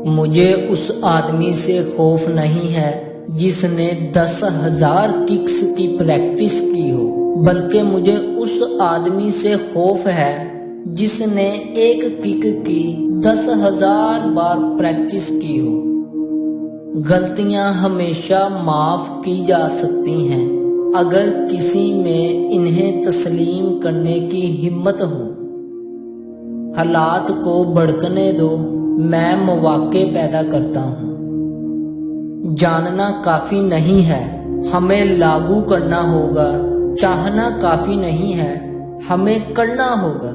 مجھے اس آدمی سے خوف نہیں ہے جس نے 10,000 ککس کی پریکٹس کی ہو، بلکہ مجھے اس آدمی سے خوف ہے جس نے ایک کک کی 10,000 بار پریکٹس کی ہو۔ غلطیاں ہمیشہ معاف کی جا سکتی ہیں اگر کسی میں انہیں تسلیم کرنے کی ہمت ہو۔ حالات کو بھڑکنے دو، میں مواقع پیدا کرتا ہوں۔ جاننا کافی نہیں ہے، ہمیں لاگو کرنا ہوگا۔ چاہنا کافی نہیں ہے، ہمیں کرنا ہوگا۔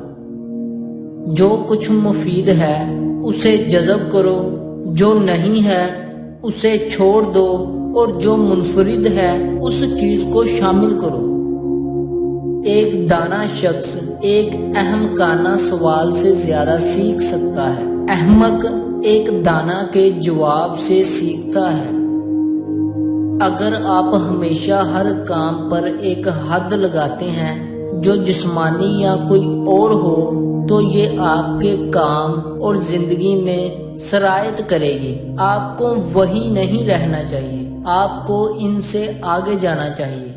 جو کچھ مفید ہے اسے جذب کرو، جو نہیں ہے اسے چھوڑ دو، اور جو منفرد ہے اس چیز کو شامل کرو۔ ایک دانا شخص ایک احمقانہ سوال سے زیادہ سیکھ سکتا ہے، احمق ایک دانا کے جواب سے سیکھتا ہے۔ اگر آپ ہمیشہ ہر کام پر ایک حد لگاتے ہیں جو جسمانی یا کوئی اور ہو تو یہ آپ کے کام اور زندگی میں سرایت کرے گی۔ آپ کو وہی نہیں رہنا چاہیے، آپ کو ان سے آگے جانا چاہیے۔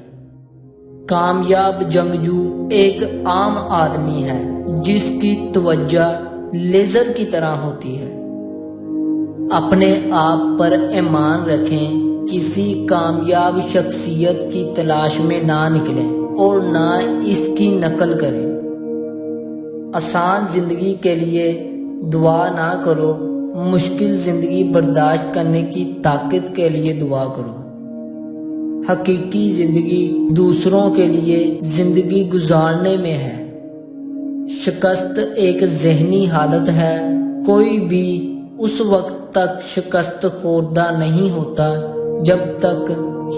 کامیاب جنگجو ایک عام آدمی ہے جس کی توجہ لیزر کی طرح ہوتی ہے۔ اپنے آپ پر ایمان رکھیں، کسی کامیاب شخصیت کی تلاش میں نہ نکلیں اور نہ اس کی نقل کریں۔ آسان زندگی کے لیے دعا نہ کرو، مشکل زندگی برداشت کرنے کی طاقت کے لیے دعا کرو۔ حقیقی زندگی دوسروں کے لیے زندگی گزارنے میں ہے۔ شکست ایک ذہنی حالت ہے، کوئی بھی اس وقت تک شکست خوردہ نہیں ہوتا جب تک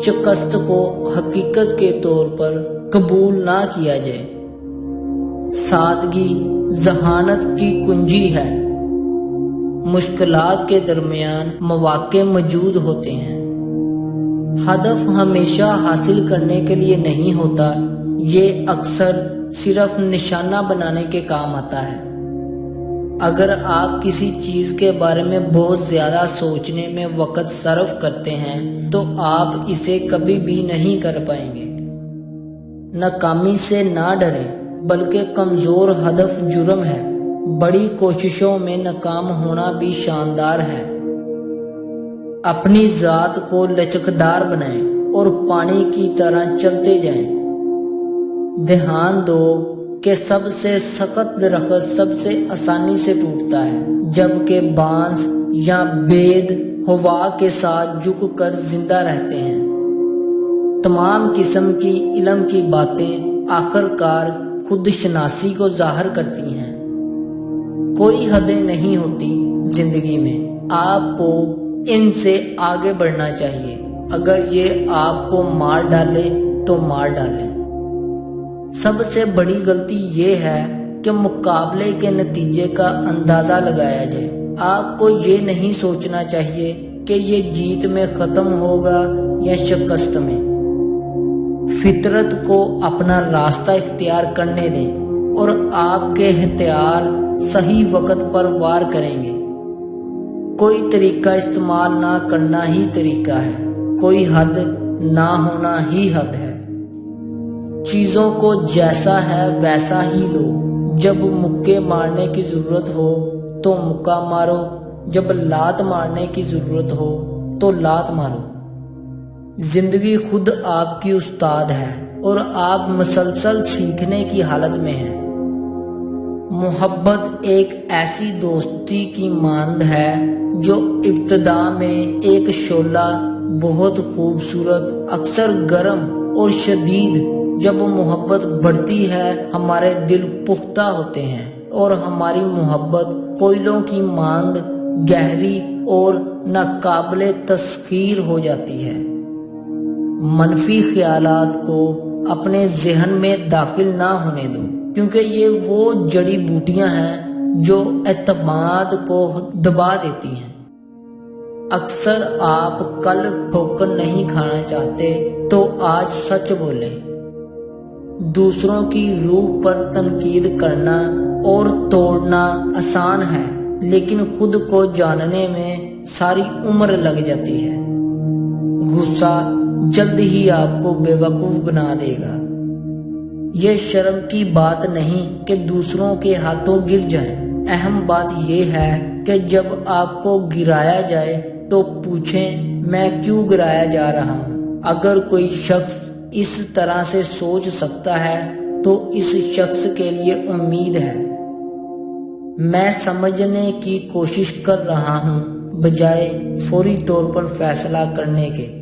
شکست کو حقیقت کے طور پر قبول نہ کیا جائے۔ سادگی ذہانت کی کنجی ہے۔ مشکلات کے درمیان مواقع موجود ہوتے ہیں۔ ہدف ہمیشہ حاصل کرنے کے لیے نہیں ہوتا، یہ اکثر صرف نشانہ بنانے کے کام آتا ہے۔ اگر آپ کسی چیز کے بارے میں بہت زیادہ سوچنے میں وقت صرف کرتے ہیں تو آپ اسے کبھی بھی نہیں کر پائیں گے۔ ناکامی سے نہ ڈریں، بلکہ کمزور ہدف جرم ہے۔ بڑی کوششوں میں ناکام ہونا بھی شاندار ہے۔ اپنی ذات کو لچکدار بنائیں اور پانی کی طرح چلتے جائیں۔ دھیان دو کہ سب سے سخت درخت سب سے آسانی سے ٹوٹتا ہے، جبکہ بانس یا بید ہوا کے ساتھ جھک کر زندہ رہتے ہیں۔ تمام قسم کی علم کی باتیں آخرکار خود شناسی کو ظاہر کرتی ہیں۔ کوئی حدیں نہیں ہوتی زندگی میں، آپ کو ان سے آگے بڑھنا چاہیے۔ اگر یہ آپ کو مار ڈالے تو مار ڈالے۔ سب سے بڑی غلطی یہ ہے کہ مقابلے کے نتیجے کا اندازہ لگایا جائے۔ آپ کو یہ نہیں سوچنا چاہیے کہ یہ جیت میں ختم ہوگا یا شکست میں۔ فطرت کو اپنا راستہ اختیار کرنے دیں اور آپ کے ہتھیار صحیح وقت پر وار کریں گے۔ کوئی طریقہ استعمال نہ کرنا ہی طریقہ ہے، کوئی حد نہ ہونا ہی حد ہے۔ چیزوں کو جیسا ہے ویسا ہی لو۔ جب مکے مارنے کی ضرورت ہو تو مکہ مارو، جب لات مارنے کی ضرورت ہو تو لات مارو۔ زندگی خود آپ کی استاد ہے اور آپ مسلسل سیکھنے کی حالت میں ہیں۔ محبت ایک ایسی دوستی کی مانند ہے جو ابتدا میں ایک شعلہ بہت خوبصورت، اکثر گرم اور شدید، جب محبت بڑھتی ہے ہمارے دل پختہ ہوتے ہیں اور ہماری محبت کوئلوں کی مانند گہری اور ناقابل تسخیر ہو جاتی ہے۔ منفی خیالات کو اپنے ذہن میں داخل نہ ہونے دو، کیونکہ یہ وہ جڑی بوٹیاں ہیں جو اعتماد کو دبا دیتی ہیں۔ اکثر آپ کل ٹھوکر نہیں کھانا چاہتے تو آج سچ بولیں۔ دوسروں کی روح پر تنقید کرنا اور توڑنا آسان ہے، لیکن خود کو جاننے میں ساری عمر لگ جاتی ہے۔ غصہ جلد ہی آپ کو بے وقوف بنا دے گا۔ یہ شرم کی بات نہیں کہ دوسروں کے ہاتھوں گر جائیں، اہم بات یہ ہے کہ جب آپ کو گرایا جائے تو پوچھیں میں کیوں گرایا جا رہا ہوں۔ اگر کوئی شخص اس طرح سے سوچ سکتا ہے تو اس شخص کے لیے امید ہے۔ میں سمجھنے کی کوشش کر رہا ہوں بجائے فوری طور پر فیصلہ کرنے کے۔